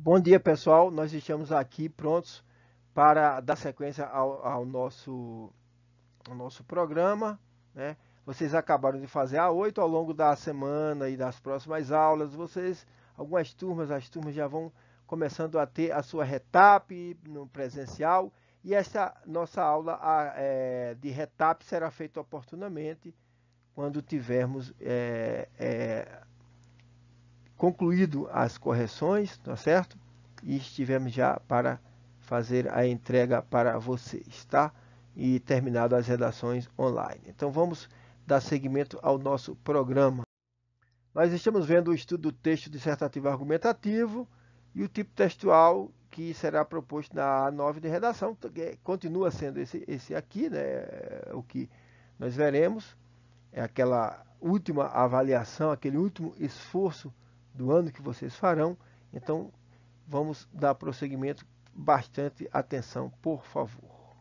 Bom dia, pessoal. Nós estamos aqui prontos para dar sequência ao nosso programa, né? Vocês acabaram de fazer a 8 ao longo da semana e das próximas aulas. As turmas já vão começando a ter a sua retap no presencial. E esta nossa aula de retap será feita oportunamente quando tivermos concluído as correções, tá certo? E estivemos já para fazer a entrega para vocês, tá? E terminado as redações online. Então vamos dar seguimento ao nosso programa. Nós estamos vendo o estudo do texto dissertativo argumentativo e o tipo textual que será proposto na A9 de redação. Continua sendo esse aqui, né? O que nós veremos. É aquela última avaliação, aquele último esforço do ano que vocês farão. Então, vamos dar prosseguimento. Bastante atenção, por favor.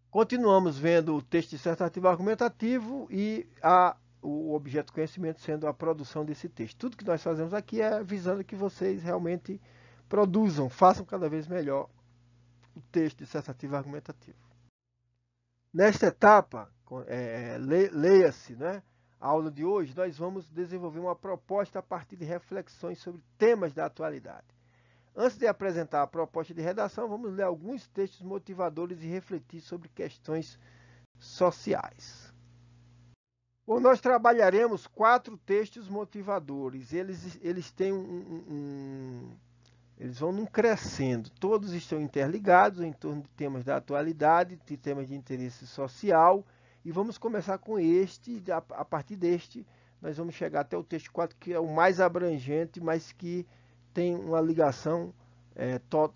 Continuamos vendo o texto dissertativo argumentativo e o objeto conhecimento sendo a produção desse texto. Tudo que nós fazemos aqui é visando que vocês realmente produzam, façam cada vez melhor o texto dissertativo argumentativo. Nesta etapa, leia-se, né? A aula de hoje, nós vamos desenvolver uma proposta a partir de reflexões sobre temas da atualidade. Antes de apresentar a proposta de redação, vamos ler alguns textos motivadores e refletir sobre questões sociais. Bom, nós trabalharemos 4 textos motivadores. Eles têm eles vão crescendo. Todos estão interligados em torno de temas da atualidade, de temas de interesse social. E vamos começar com este. A partir deste, nós vamos chegar até o texto 4, que é o mais abrangente, mas que tem uma ligação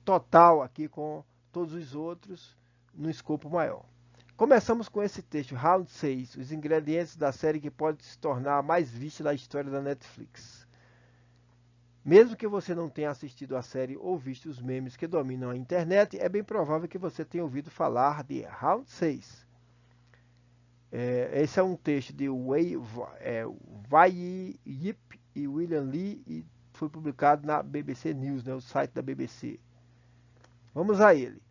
total aqui com todos os outros no escopo maior. Começamos com esse texto, Round 6, os ingredientes da série que pode se tornar a mais vista da história da Netflix. Mesmo que você não tenha assistido a série ou visto os memes que dominam a internet, é bem provável que você tenha ouvido falar de Round 6. Esse é um texto de Wei Yip e William Lee e foi publicado na BBC News, né, o site da BBC. Vamos a ele.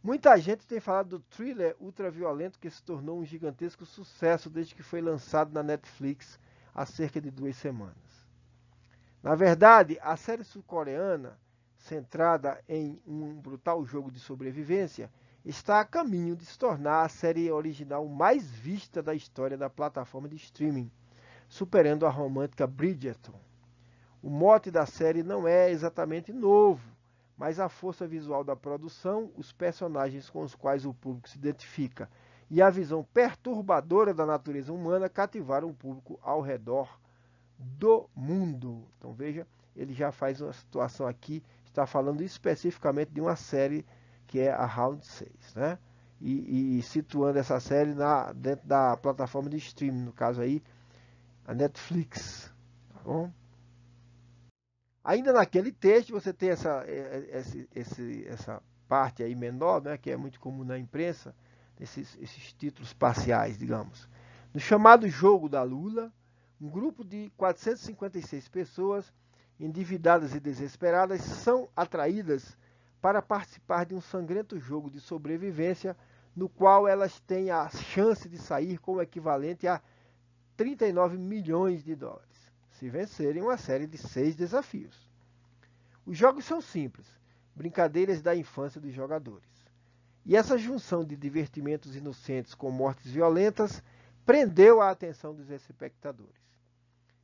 Muita gente tem falado do thriller ultraviolento que se tornou um gigantesco sucesso desde que foi lançado na Netflix há cerca de 2 semanas. Na verdade, a série sul-coreana, centrada em um brutal jogo de sobrevivência, está a caminho de se tornar a série original mais vista da história da plataforma de streaming, superando a romântica Bridgerton. O mote da série não é exatamente novo, mas a força visual da produção, os personagens com os quais o público se identifica e a visão perturbadora da natureza humana cativaram o público ao redor do mundo. Então veja, ele já faz uma situação aqui, está falando especificamente de uma série que é a Round 6, né? E situando essa série dentro da plataforma de streaming, no caso aí, a Netflix, tá bom? Ainda naquele texto você tem essa parte aí menor, né, que é muito comum na imprensa, esses títulos parciais, digamos. No chamado Jogo da Lula, um grupo de 456 pessoas, endividadas e desesperadas, são atraídas para participar de um sangrento jogo de sobrevivência, no qual elas têm a chance de sair com o equivalente a 39 milhões de dólares, se vencerem uma série de 6 desafios. Os jogos são simples, brincadeiras da infância dos jogadores. E essa junção de divertimentos inocentes com mortes violentas prendeu a atenção dos espectadores.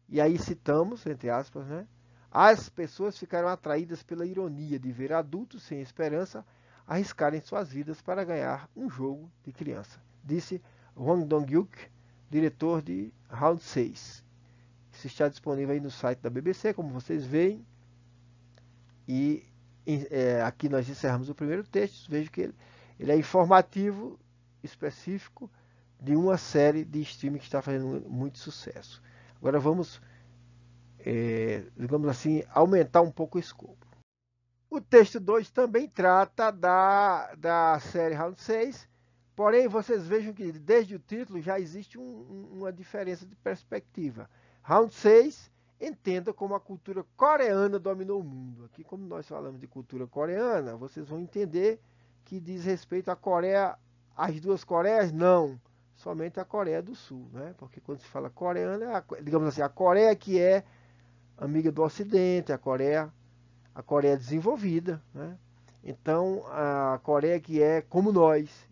E aí citamos, entre aspas, né? As pessoas ficaram atraídas pela ironia de ver adultos sem esperança arriscarem suas vidas para ganhar um jogo de criança, disse Hwang Dong-hyuk, diretor de Round 6. Isso está disponível aí no site da BBC, como vocês veem. E aqui nós encerramos o primeiro texto. Vejo que ele é informativo, específico, de uma série de streaming que está fazendo muito sucesso. Agora vamos, digamos assim, aumentar um pouco o escopo. O texto 2 também trata da série Round 6, porém vocês vejam que desde o título já existe uma diferença de perspectiva. Round 6 entenda como a cultura coreana dominou o mundo. Aqui, como nós falamos de cultura coreana, vocês vão entender que diz respeito à Coreia, às duas Coreias, não, somente a Coreia do Sul, né? Porque quando se fala coreana, digamos assim, a Coreia que é amiga do Ocidente, a Coreia desenvolvida, né? Então, a Coreia que é como nós,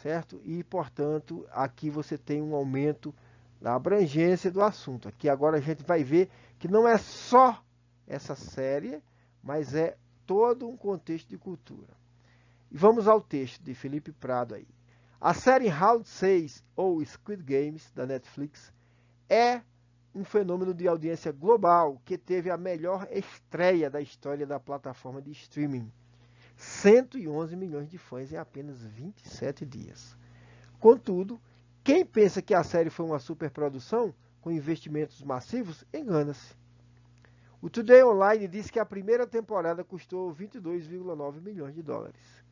certo? E, portanto, aqui você tem um aumento da abrangência do assunto. Aqui agora a gente vai ver que não é só essa série, mas é todo um contexto de cultura. E vamos ao texto de Felipe Prado aí. A série Round 6, ou Squid Games, da Netflix, é um fenômeno de audiência global que teve a melhor estreia da história da plataforma de streaming. 111 milhões de fãs em apenas 27 dias. Contudo, quem pensa que a série foi uma superprodução com investimentos massivos, engana-se. O Today Online diz que a primeira temporada custou 22,9 milhões de dólares.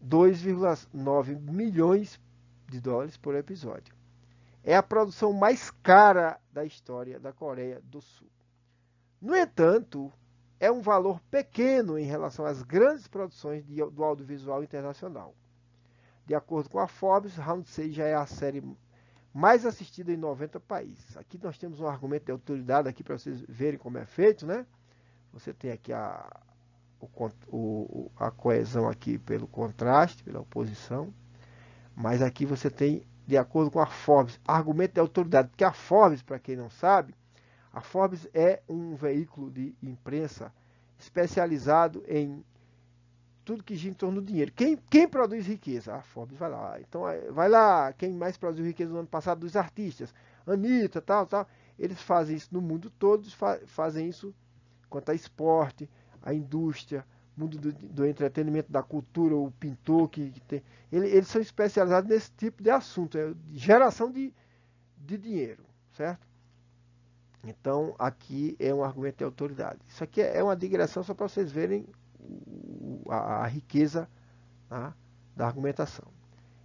2,9 milhões de dólares por episódio. É a produção mais cara da história da Coreia do Sul. No entanto, é um valor pequeno em relação às grandes produções do audiovisual internacional. De acordo com a Forbes, Round 6 já é a série mais assistida em 90 países. Aqui nós temos um argumento de autoridade aqui para vocês verem como é feito, né? Você tem aqui a coesão aqui pelo contraste, pela oposição. Mas aqui você tem, de acordo com a Forbes, argumento de autoridade. Porque a Forbes, para quem não sabe, a Forbes é um veículo de imprensa especializado em tudo que gira em torno do dinheiro. Quem produz riqueza? A Forbes vai lá. Então, vai lá, quem mais produziu riqueza no ano passado? Dos artistas. Anitta, tal. Eles fazem isso no mundo todo, fazem isso quanto a esporte, a indústria, mundo do entretenimento, da cultura, o pintor que tem. Eles são especializados nesse tipo de assunto, geração de dinheiro, certo? Então, aqui é um argumento de autoridade. Isso aqui é uma digressão só para vocês verem a riqueza, tá, da argumentação.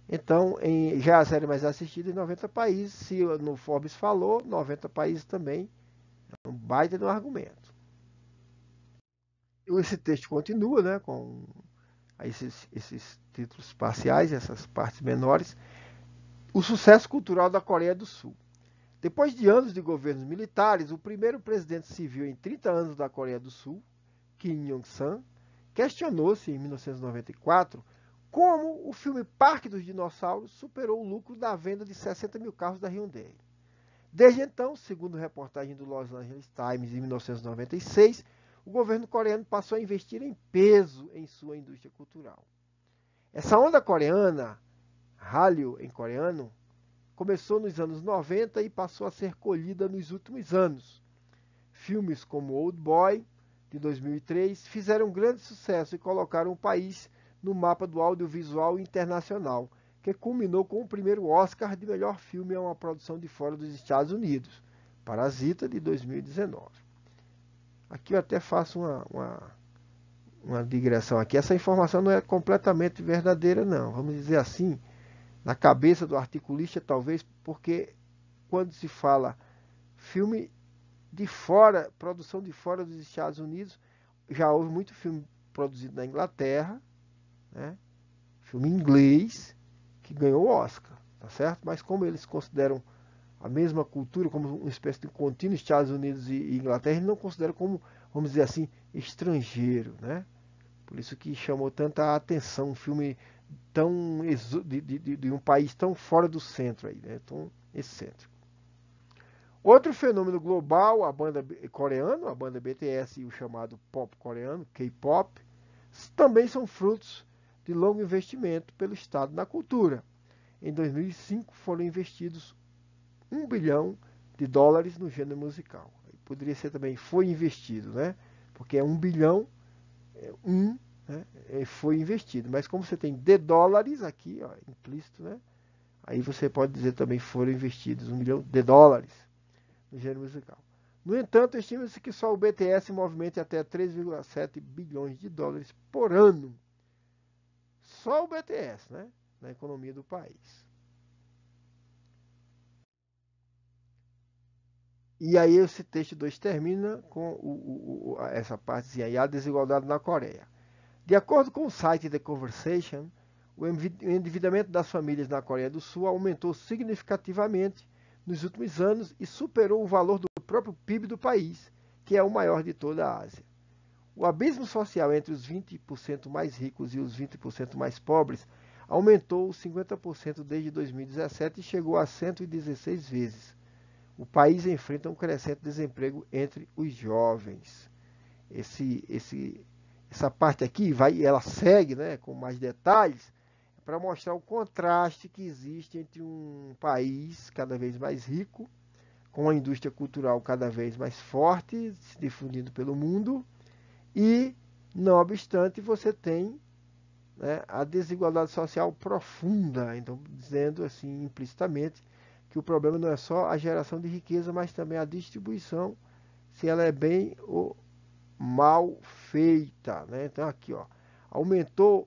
Então, já é a série mais assistida em 90 países. Se no Forbes falou, 90 países também. É um baita de um argumento. Esse texto continua, né, com esses títulos parciais, essas partes menores. O sucesso cultural da Coreia do Sul. Depois de anos de governos militares, o primeiro presidente civil em 30 anos da Coreia do Sul, Kim Jong-un, questionou-se em 1994 como o filme Parque dos Dinossauros superou o lucro da venda de 60 mil carros da Hyundai. Desde então, segundo reportagem do Los Angeles Times em 1996, o governo coreano passou a investir em peso em sua indústria cultural. Essa onda coreana, Hallyu em coreano, começou nos anos 90 e passou a ser colhida nos últimos anos. Filmes como Old Boy, de 2003, fizeram grande sucesso e colocaram o país no mapa do audiovisual internacional, que culminou com o primeiro Oscar de melhor filme a uma produção de fora dos Estados Unidos, Parasita, de 2019. Aqui eu até faço uma digressão aqui. Essa informação não é completamente verdadeira, não. Vamos dizer assim, na cabeça do articulista, talvez, porque quando se fala filme de fora, produção de fora dos Estados Unidos, já houve muito filme produzido na Inglaterra, né? Filme inglês, que ganhou o Oscar, tá certo? Mas como eles consideram a mesma cultura, como uma espécie de contínuo Estados Unidos e Inglaterra, eles não consideram como, vamos dizer assim, estrangeiro, né? Por isso que chamou tanta atenção um filme tão de um país tão fora do centro aí, né? Tão excêntrico. Outro fenômeno global, a banda coreana, a banda BTS e o chamado pop coreano, K-pop, também são frutos de longo investimento pelo Estado na cultura. Em 2005 foram investidos 1 bilhão de dólares no gênero musical. Poderia ser também foi investido, né? Porque é 1 bilhão, né? Foi investido. Mas como você tem de dólares aqui, ó, implícito, né? Aí você pode dizer também foram investidos 1 bilhão de dólares no gênero musical. No entanto, estima-se que só o BTS movimente até 3,7 bilhões de dólares por ano. Só o BTS, né? Na economia do país. E aí esse texto 2 termina com essa partezinha aí, a desigualdade na Coreia. De acordo com o site The Conversation, o endividamento das famílias na Coreia do Sul aumentou significativamente nos últimos anos e superou o valor do próprio PIB do país, que é o maior de toda a Ásia. O abismo social entre os 20% mais ricos e os 20% mais pobres aumentou 50% desde 2017 e chegou a 116 vezes. O país enfrenta um crescente desemprego entre os jovens. Essa parte aqui ela segue, né, com mais detalhes para mostrar o contraste que existe entre um país cada vez mais rico, com a indústria cultural cada vez mais forte, se difundindo pelo mundo, e, não obstante, você tem, né, a desigualdade social profunda, então dizendo assim implicitamente que o problema não é só a geração de riqueza, mas também a distribuição, se ela é bem ou mal feita, né? Então aqui, ó, aumentou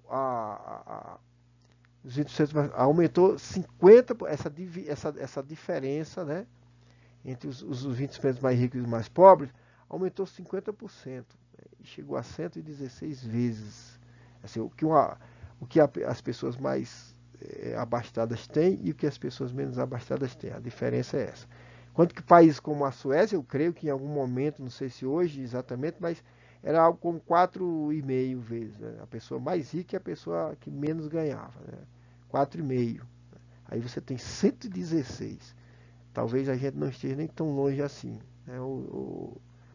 os 20%, aumentou 50% essa diferença, né, entre os 20% mais ricos e os mais pobres, aumentou 50%, né, e chegou a 116 vezes. Assim, o que as pessoas mais abastadas têm e o que as pessoas menos abastadas têm. A diferença é essa. Enquanto que países como a Suécia, eu creio que em algum momento, não sei se hoje exatamente, mas era algo como 4,5 vezes, né? A pessoa mais rica e a pessoa que menos ganhava, né? 4,5. Aí você tem 116. Talvez a gente não esteja nem tão longe assim, né?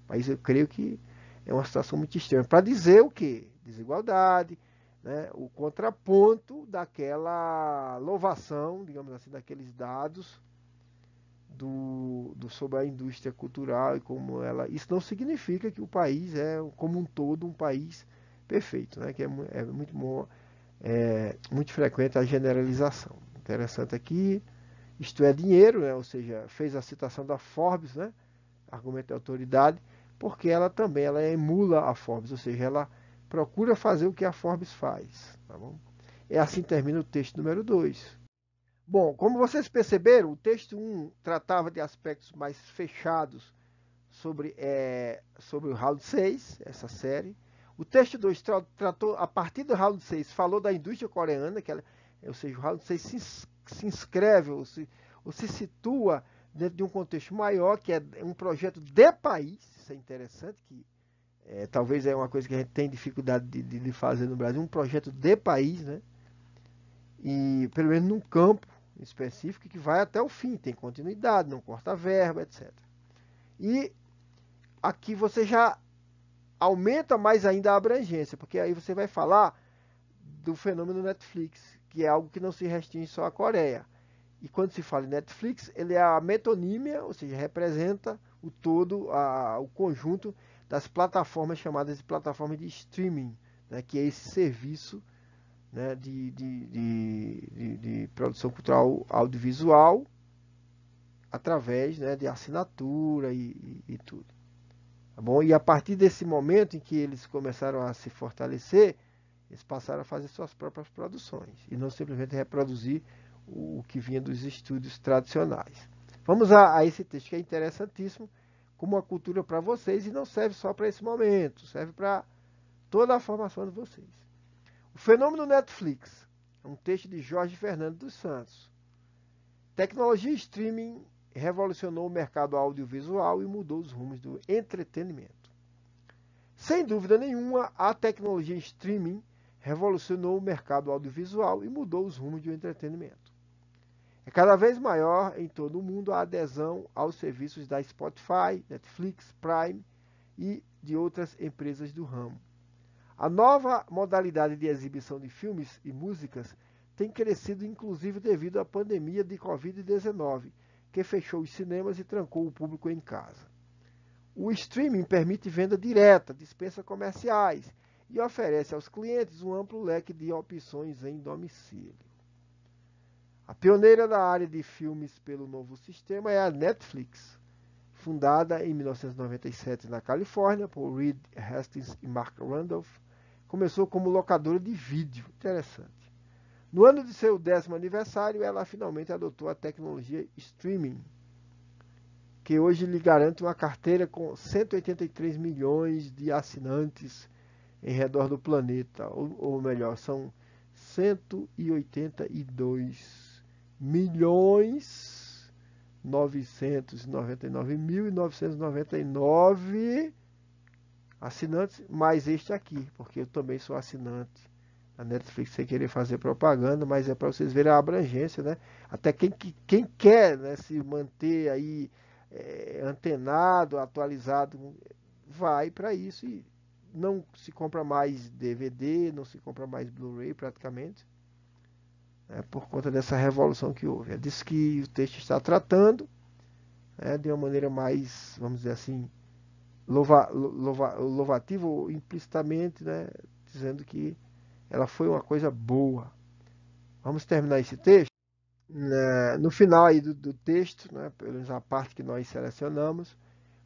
Mas eu creio que é uma situação muito extrema. Para dizer o quê? Desigualdade, né? O contraponto daquela louvação, digamos assim, daqueles dados sobre a indústria cultural e como ela. Isso não significa que o país é, como um todo, um país perfeito, né? Que é muito bom, muito frequente a generalização. Interessante aqui, isto é dinheiro, né? Ou seja, fez a citação da Forbes, né? Argumento de autoridade, porque ela também ela emula a Forbes, ou seja, ela procura fazer o que a Forbes faz. Tá bom? E assim termina o texto número 2. Bom, como vocês perceberam, o texto 1 tratava de aspectos mais fechados sobre o Round 6, essa série. O texto 2 tratou, a partir do Round 6, falou da indústria coreana, ou seja, o Round 6 se inscreve ou se situa dentro de um contexto maior, que é um projeto de país. Isso é interessante, que talvez é uma coisa que a gente tem dificuldade de fazer no Brasil, um projeto de país, né? E pelo menos num campo específico que vai até o fim, tem continuidade, não corta verba, etc. E aqui você já aumenta mais ainda a abrangência, porque aí você vai falar do fenômeno Netflix, que é algo que não se restringe só à Coreia. E quando se fala em Netflix, ele é a metonímia, ou seja, representa o todo, o conjunto das plataformas chamadas de plataformas de streaming, né, que é esse serviço, né, de produção cultural audiovisual através, né, de assinatura e tudo. Tá bom? E a partir desse momento em que eles começaram a se fortalecer, eles passaram a fazer suas próprias produções e não simplesmente reproduzir o que vinha dos estúdios tradicionais. Vamos a esse texto que é interessantíssimo, como uma cultura para vocês, e não serve só para esse momento, serve para toda a formação de vocês. O fenômeno Netflix é um texto de Jorge Fernando dos Santos. Tecnologia streaming revolucionou o mercado audiovisual e mudou os rumos do entretenimento. Sem dúvida nenhuma, a tecnologia streaming revolucionou o mercado audiovisual e mudou os rumos do entretenimento. É cada vez maior em todo o mundo a adesão aos serviços da Spotify, Netflix, Prime e de outras empresas do ramo. A nova modalidade de exibição de filmes e músicas tem crescido inclusive devido à pandemia de Covid-19, que fechou os cinemas e trancou o público em casa. O streaming permite venda direta, dispensa comerciais e oferece aos clientes um amplo leque de opções em domicílio. A pioneira da área de filmes pelo novo sistema é a Netflix, fundada em 1997 na Califórnia por Reed Hastings e Mark Randolph. Começou como locadora de vídeo. Interessante. No ano de seu 10º aniversário, ela finalmente adotou a tecnologia streaming, porque hoje ele garante uma carteira com 183 milhões de assinantes em redor do planeta, ou melhor, são 182 milhões 999.999 assinantes, mais este aqui, porque eu também sou assinante da Netflix, sem querer fazer propaganda, mas é para vocês verem a abrangência, né? Até quem quer, né, se manter aí antenado, atualizado, vai para isso e não se compra mais DVD, não se compra mais Blu-ray praticamente, né, por conta dessa revolução que houve. É disso que o texto está tratando, né, de uma maneira mais, vamos dizer assim, louvativa ou implicitamente, né, dizendo que ela foi uma coisa boa. Vamos terminar esse texto. No final aí do texto, né, pelo menos a parte que nós selecionamos,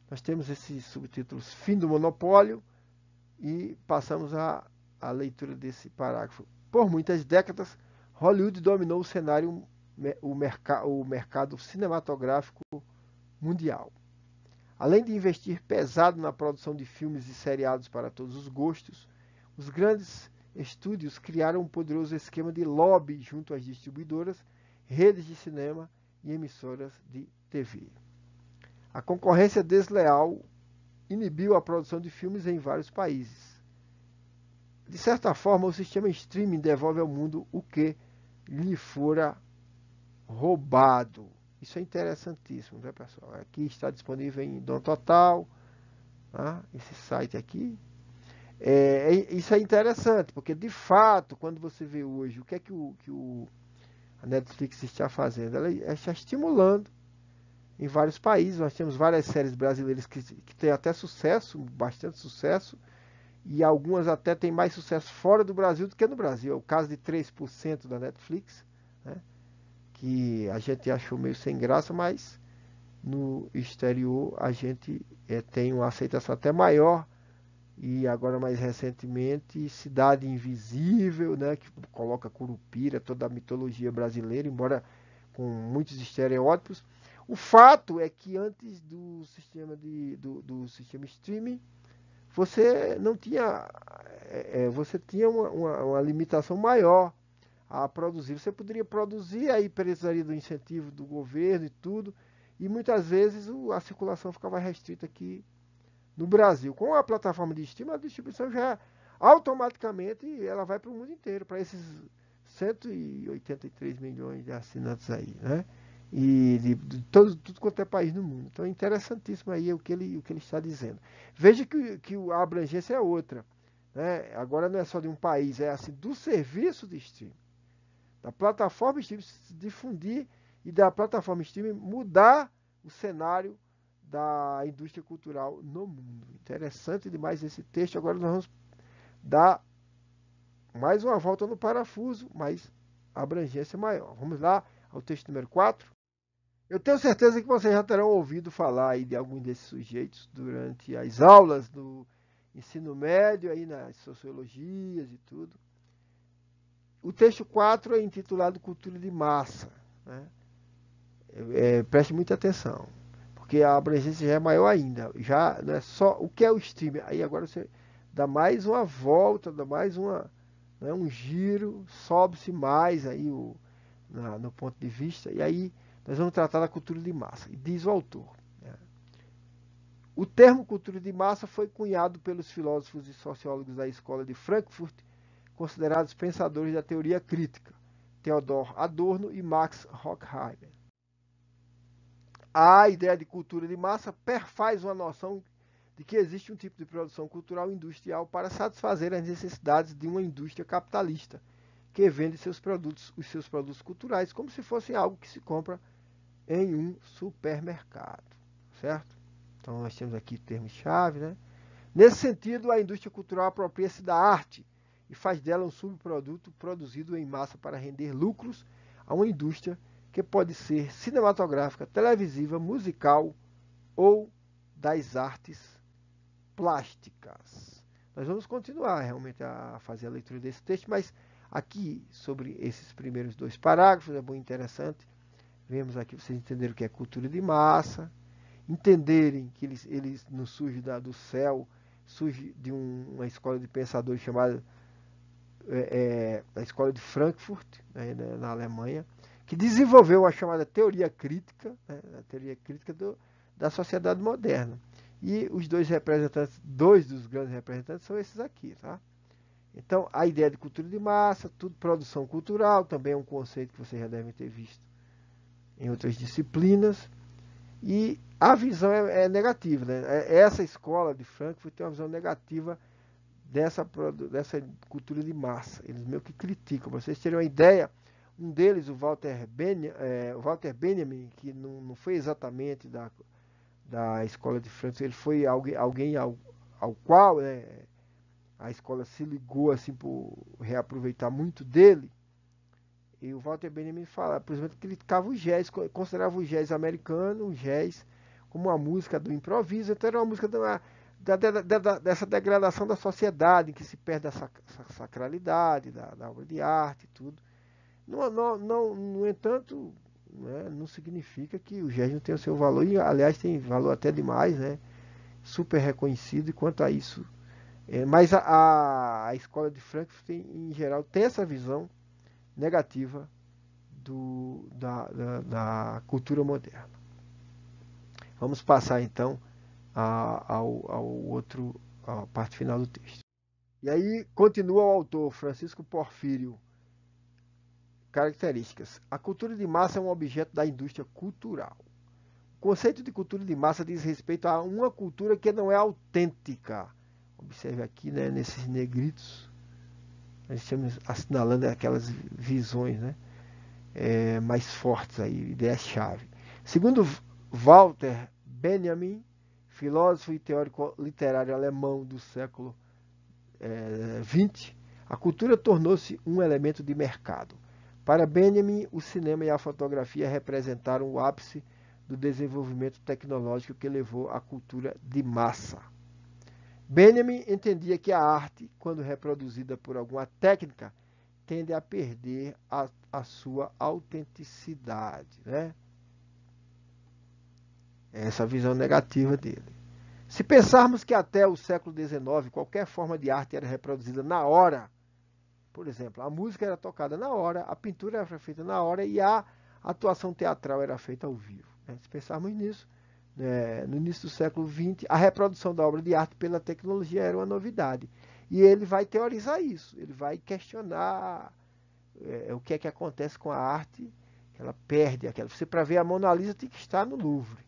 nós temos esses subtítulos: Fim do monopólio, e passamos a leitura desse parágrafo. Por muitas décadas, Hollywood dominou o cenário, o mercado cinematográfico mundial. Além de investir pesado na produção de filmes e seriados para todos os gostos, os grandes estúdios criaram um poderoso esquema de lobby junto às distribuidoras, redes de cinema e emissoras de TV. A concorrência desleal inibiu a produção de filmes em vários países. De certa forma, o sistema streaming devolve ao mundo o que lhe fora roubado. Isso é interessantíssimo, né, pessoal? Aqui está disponível em Dom Total, tá? Esse site aqui. Isso é interessante, porque de fato, quando você vê hoje o que é que a Netflix está fazendo, ela está estimulando em vários países. Nós temos várias séries brasileiras que têm até sucesso, bastante sucesso, e algumas até têm mais sucesso fora do Brasil do que no Brasil. É o caso de 3% da Netflix, né, que a gente achou meio sem graça, mas no exterior a gente tem uma aceitação até maior. E agora mais recentemente Cidade Invisível, né, que coloca Curupira, toda a mitologia brasileira, embora com muitos estereótipos. O fato é que antes do sistema streaming, você não tinha, você tinha uma limitação maior a produzir. Você poderia produzir, aí precisaria do incentivo do governo e tudo, e muitas vezes a circulação ficava restrita aqui no Brasil. Com a plataforma de streaming, a distribuição já automaticamente ela vai para o mundo inteiro, para esses 183 milhões de assinantes aí, né? E de tudo quanto é país no mundo. Então é interessantíssimo aí o que ele está dizendo. Veja que a abrangência é outra, né? Agora não é só de um país, é assim, do serviço de streaming, da plataforma streaming se difundir e da plataforma streaming mudar o cenário da indústria cultural no mundo. Interessante demais esse texto. Agora nós vamos dar mais uma volta no parafuso, mas a abrangência é maior. Vamos lá ao texto número 4. Eu tenho certeza que vocês já terão ouvido falar aí de algum desses sujeitos durante as aulas do ensino médio, aí nas sociologias e tudo. O texto 4 é intitulado Cultura de Massa, né? Preste muita atenção, porque a abrangência já é maior ainda. Já não é só o que é o streaming. Aí agora você dá mais uma volta, dá mais né, um giro, sobe-se mais aí no ponto de vista. E aí nós vamos tratar da cultura de massa. E diz o autor, né, o termo cultura de massa foi cunhado pelos filósofos e sociólogos da escola de Frankfurt, considerados pensadores da teoria crítica, Theodor Adorno e Max Horkheimer. A ideia de cultura de massa perfaz uma noção de que existe um tipo de produção cultural industrial para satisfazer as necessidades de uma indústria capitalista, que vende os seus produtos culturais como se fossem algo que se compra em um supermercado, certo? Então nós temos aqui termos-chave, né? Nesse sentido, a indústria cultural apropria-se da arte e faz dela um subproduto produzido em massa para render lucros a uma indústria que pode ser cinematográfica, televisiva, musical ou das artes plásticas. Nós vamos continuar realmente a fazer a leitura desse texto, mas aqui sobre esses primeiros dois parágrafos é muito interessante. Vemos aqui, vocês entenderam o que é cultura de massa. entenderem que eles não surgem do céu, surge de uma escola de pensadores chamada a Escola de Frankfurt, né, na Alemanha, que desenvolveu a chamada teoria crítica, né, a teoria crítica da sociedade moderna. E os dois dos grandes representantes são esses aqui, tá? Então, a ideia de cultura de massa, tudo produção cultural, também é um conceito que vocês já devem ter visto em outras disciplinas. E a visão é negativa, né? Essa escola de Frankfurt tem uma visão negativa dessa cultura de massa. Eles meio que criticam. Pra vocês terem uma ideia, um deles, o Walter Benjamin, que não foi exatamente da escola de Frankfurt, ele foi alguém ao qual, né, a escola se ligou assim por reaproveitar muito dele. E o Walter Benjamin fala, por exemplo, que ele criticava o jazz, considerava o jazz americano, o jazz, como uma música do improviso. Então era uma música dessa degradação da sociedade, em que se perde essa sacralidade da obra de arte e tudo. No entanto, né, não significa que o jazz não tenha o seu valor, e aliás tem valor até demais, né, super reconhecido. E quanto a isso, mas a escola de Frankfurt, em geral, tem essa visão negativa da cultura moderna. Vamos passar então à parte final do texto. E aí continua o autor, Francisco Porfírio. Características. A cultura de massa é um objeto da indústria cultural. O conceito de cultura de massa diz respeito a uma cultura que não é autêntica. Observe aqui, né, nesses negritos, nós estamos assinalando aquelas visões, né, mais fortes aí, ideia-chave. Segundo Walter Benjamin, filósofo e teórico literário alemão do século XX, a cultura tornou-se um elemento de mercado. Para Benjamin, o cinema e a fotografia representaram o ápice do desenvolvimento tecnológico que levou à cultura de massa. Benjamin entendia que a arte, quando reproduzida por alguma técnica, tende a perder a sua autenticidade, né? Essa é a visão negativa dele. Se pensarmos que até o século XIX qualquer forma de arte era reproduzida na hora, por exemplo, a música era tocada na hora, a pintura era feita na hora e a atuação teatral era feita ao vivo. Se pensarmos nisso, no início do século XX, a reprodução da obra de arte pela tecnologia era uma novidade. E ele vai teorizar isso, ele vai questionar o que é que acontece com a arte, que ela perde aquela. Você, para ver a Mona Lisa, tem que estar no Louvre.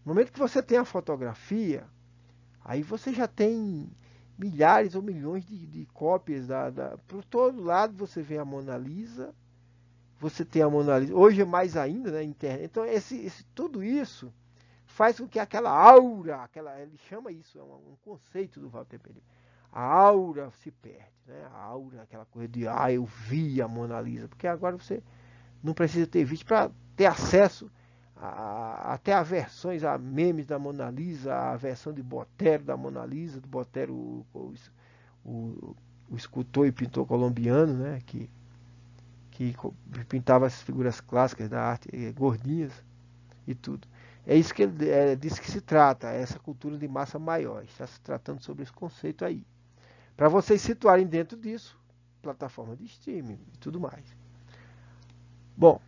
No momento que você tem a fotografia, aí você já tem milhares ou milhões de cópias. Por todo lado você vê a Mona Lisa, você tem a Mona Lisa. Hoje mais ainda, né, internet. Então tudo isso faz com que aquela aura, ele chama isso, é um conceito do Walter Benjamin, a aura se perde, né? A aura, aquela coisa de, eu vi a Mona Lisa, porque agora você não precisa ter visto para ter acesso até a versões, a memes da Mona Lisa, a versão de Botero da Mona Lisa, do Botero, o escultor e pintor colombiano, né, que pintava as figuras clássicas da arte, gordinhas e tudo. É isso que ele diz que se trata, essa cultura de massa maior. Está se tratando sobre esse conceito aí. Para vocês situarem dentro disso, plataforma de streaming e tudo mais. Bom,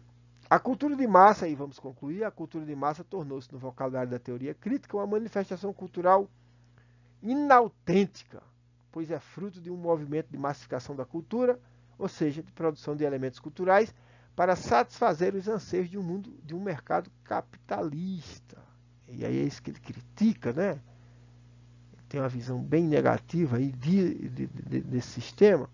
a cultura de massa, aí vamos concluir, a cultura de massa tornou-se no vocabulário da teoria crítica uma manifestação cultural inautêntica, pois é fruto de um movimento de massificação da cultura, ou seja, de produção de elementos culturais para satisfazer os anseios de um mundo, de um mercado capitalista. E aí é isso que ele critica, né? Ele tem uma visão bem negativa aí desse sistema.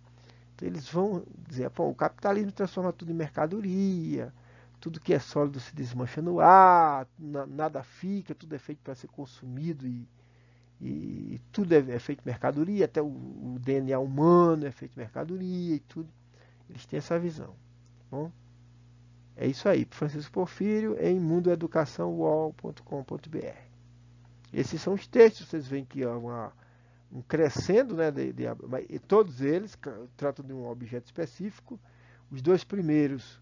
Então eles vão dizer, o capitalismo transforma tudo em mercadoria, tudo que é sólido se desmancha no ar, nada fica, tudo é feito para ser consumido e tudo é feito mercadoria, até o DNA humano é feito mercadoria e tudo. Eles têm essa visão. Bom, é isso aí. Francisco Porfírio em mundoeducaçãouol.com.br. Esses são os textos, vocês veem que há um crescendo, né, e todos eles tratam de um objeto específico. Os dois primeiros,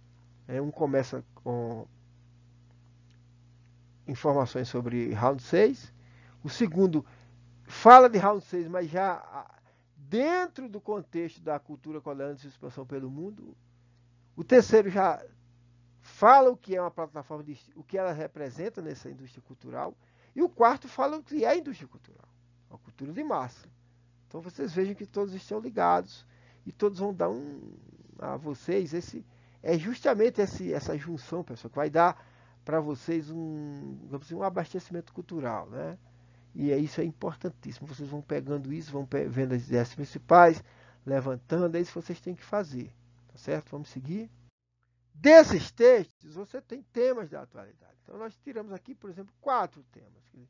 um começa com informações sobre Round 6. O segundo fala de Round 6, mas já dentro do contexto da cultura coreana de sua expansão pelo mundo. O terceiro já fala o que é uma plataforma, o que ela representa nessa indústria cultural. E o quarto fala o que é a indústria cultural, a cultura de massa. Então vocês vejam que todos estão ligados e todos vão dar a vocês justamente essa junção, pessoal, que vai dar para vocês um abastecimento cultural, né? E isso é importantíssimo. Vocês vão pegando isso, vão vendo as ideias principais, levantando, é isso que vocês têm que fazer, tá certo? Vamos seguir. Desses textos, você tem temas da atualidade. Então, nós tiramos aqui, por exemplo, 4 temas que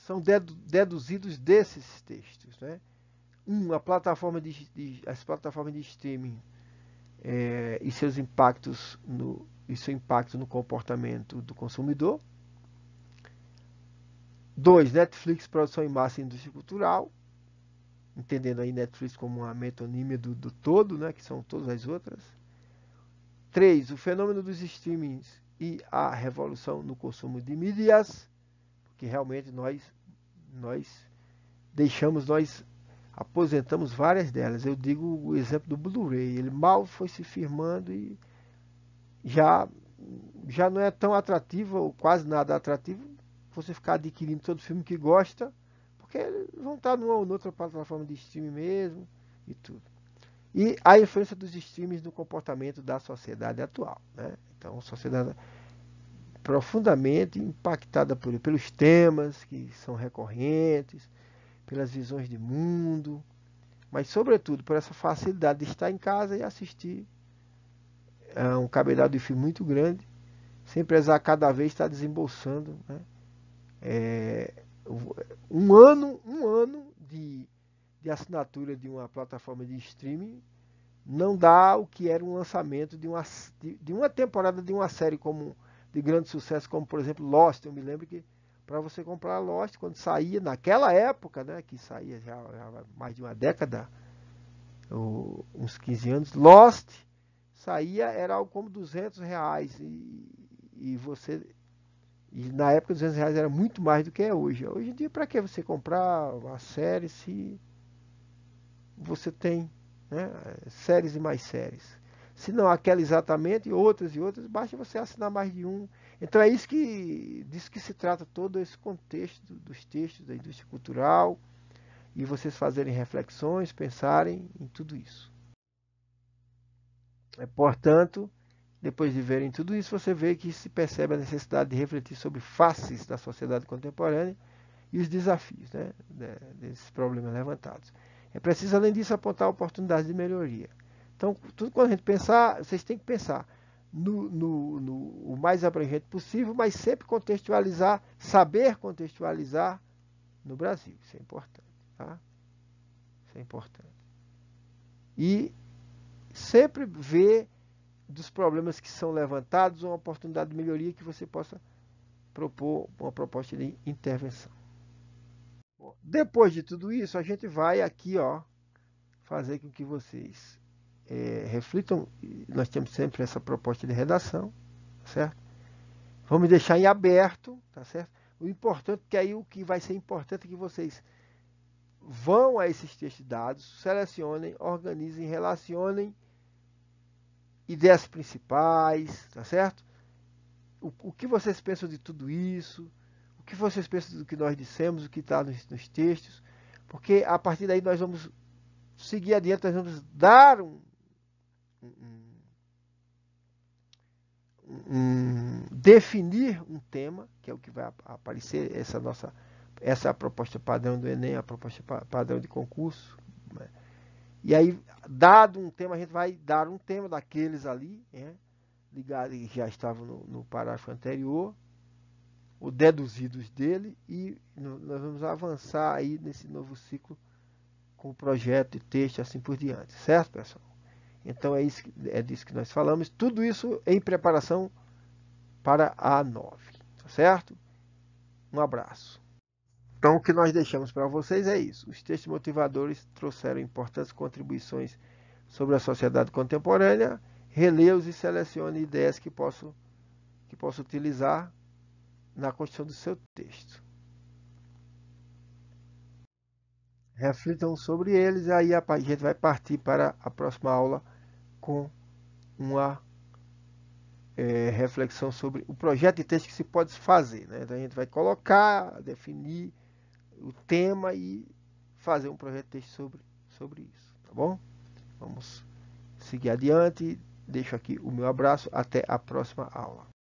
são deduzidos desses textos, né? As plataformas de streaming e seus impactos seu impacto no comportamento do consumidor. 2, Netflix, produção em massa e indústria cultural, entendendo aí Netflix como uma metonímia do todo, né, que são todas as outras. 3, o fenômeno dos streamings e a revolução no consumo de mídias, porque realmente nós aposentamos várias delas. Eu digo o exemplo do Blu-ray, ele mal foi se firmando e já não é tão atrativo, ou quase nada atrativo, você ficar adquirindo todo filme que gosta, porque eles vão estar numa ou noutra plataforma de streaming mesmo e tudo. E a influência dos streams no comportamento da sociedade atual, né? Então, a sociedade profundamente impactada pelos temas que são recorrentes, pelas visões de mundo, mas sobretudo por essa facilidade de estar em casa e assistir um cabedal de filme muito grande, sem precisar cada vez estar desembolsando, né? Um ano de assinatura de uma plataforma de streaming não dá o que era um lançamento de uma temporada de uma série de grande sucesso, como por exemplo Lost. Eu me lembro que para você comprar Lost, quando saía naquela época, né, que saía já mais de uma década, uns 15 anos, Lost saía, era algo como R$200 e na época R$200 era muito mais do que é hoje. Hoje em dia, para que você comprar uma série se você tem, né, séries e mais séries? Se não aquela exatamente, outras e outras, basta você assinar mais de um. Então é disso que se trata todo esse contexto dos textos da indústria cultural, e vocês fazerem reflexões, pensarem em tudo isso. Portanto, depois de verem tudo isso, você vê que se percebe a necessidade de refletir sobre faces da sociedade contemporânea e os desafios, né, desses problemas levantados. É preciso, além disso, apontar oportunidades de melhoria. Então, tudo quando a gente pensar, vocês têm que pensar o mais abrangente possível, mas sempre contextualizar, saber contextualizar no Brasil. Isso é importante, tá? Isso é importante. E sempre ver dos problemas que são levantados uma oportunidade de melhoria que você possa propor uma proposta de intervenção. Bom, depois de tudo isso, a gente vai aqui, fazer com que vocês reflitam. Nós temos sempre essa proposta de redação, certo? Vamos deixar em aberto, tá certo? O importante, que aí o que vai ser importante é que vocês vão a esses textos dados, selecionem, organizem, relacionem ideias principais, tá certo? O que vocês pensam de tudo isso, o que vocês pensam do que nós dissemos, o que está nos textos, porque a partir daí nós vamos seguir adiante, nós vamos dar definir um tema, que é o que vai aparecer, essa é a proposta padrão do Enem, a proposta padrão de concurso, né? E aí, dado um tema, a gente vai dar um tema daqueles ali, né, ligado, que já estavam no parágrafo anterior, ou deduzidos dele, e nós vamos avançar aí nesse novo ciclo com o projeto e texto, assim por diante, certo, pessoal? Então é disso que nós falamos, tudo isso em preparação para a A9, tá certo? Um abraço. Então, o que nós deixamos para vocês é isso. Os textos motivadores trouxeram importantes contribuições sobre a sociedade contemporânea. Releia-os e selecione ideias que posso utilizar na construção do seu texto. Reflitam sobre eles e aí a gente vai partir para a próxima aula com uma reflexão sobre o projeto de texto que se pode fazer, né? Então a gente vai colocar, definir o tema e fazer um projeto de texto sobre isso, tá bom? Vamos seguir adiante. Deixo aqui o meu abraço. Até a próxima aula.